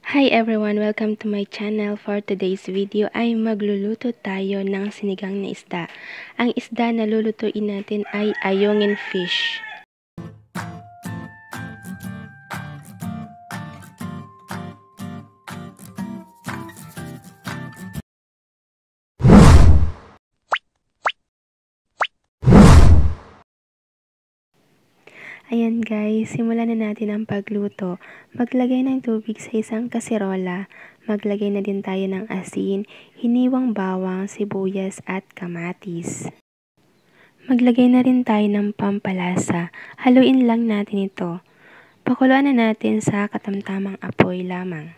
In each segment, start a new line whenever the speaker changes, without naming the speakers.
Hi everyone! Welcome to my channel. For today's video ay magluluto tayo ng sinigang na isda. Ang isda na lulutuin natin ay ayungin fish. Ayan guys, simulan na natin ang pagluto. Maglagay ng tubig sa isang kaserola. Maglagay na din tayo ng asin, hiniwang bawang, sibuyas at kamatis. Maglagay na rin tayo ng pampalasa. Haluin lang natin ito. Pakuluan na natin sa katamtamang apoy lamang.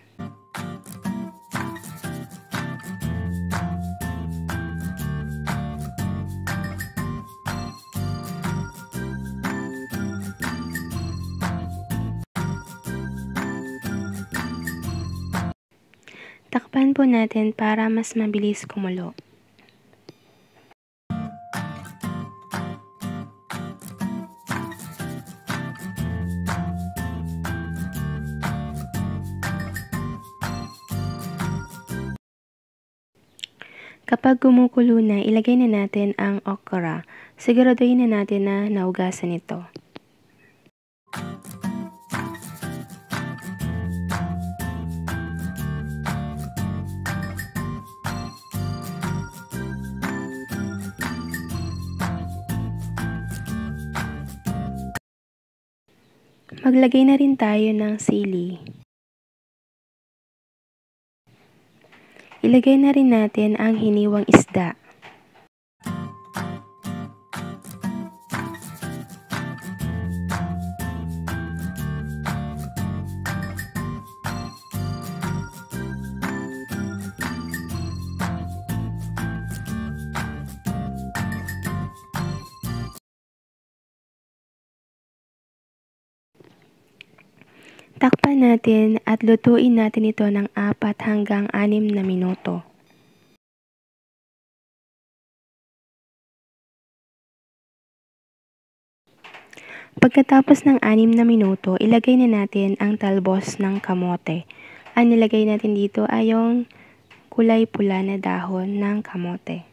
Takpan po natin para mas mabilis kumulo. Kapag kumukulo na, ilagay na natin ang okra. Siguraduhin na natin na naugasan ito. Maglagay na rin tayo ng sili. Ilagay na rin natin ang hiniwang isda. Takpan natin at lutuin natin ito ng 4 hanggang 6 na minuto. Pagkatapos ng 6 na minuto, ilagay na natin ang talbos ng kamote. Ang nilagay natin dito ay yung kulay pula na dahon ng kamote.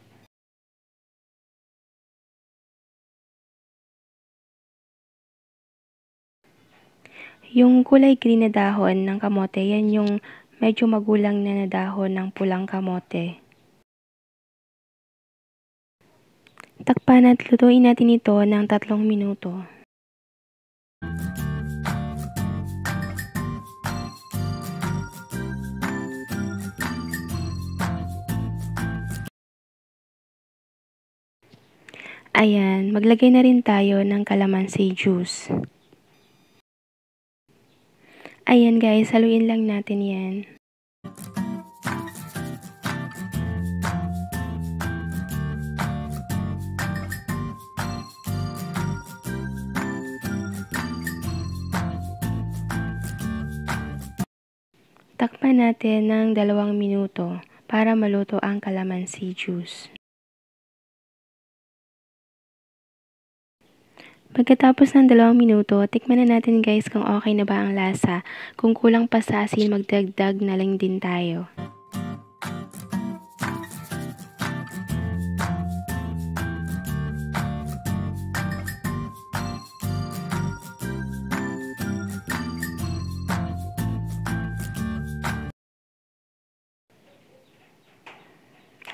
Yung kulay green na dahon ng kamote, yan yung medyo magulang na dahon ng pulang kamote. Takpan at lutuin natin ito ng 3 minuto. Ayan, maglagay na rin tayo ng kalamansi juice. Ayan guys, haluin lang natin yan. Takpan natin ng 2 minuto para maluto ang kalamansi juice. Pagkatapos ng 2 minuto, tikman na natin guys kung okay na ba ang lasa. Kung kulang pa sa asin, magdagdag na lang din tayo.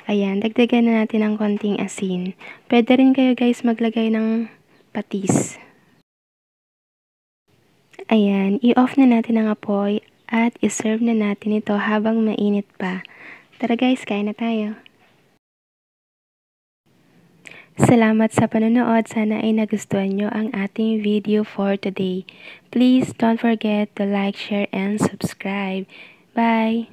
Ayan, dagdagan na natin ng konting asin. Pwede rin kayo guys maglagay ng patis. Ayan, i-off na natin ang apoy at i-serve na natin ito habang mainit pa. Tara guys, kain na tayo. Salamat sa panonood. Sana ay nagustuhan nyo ang ating video for today. Please don't forget to like, share, and subscribe. Bye!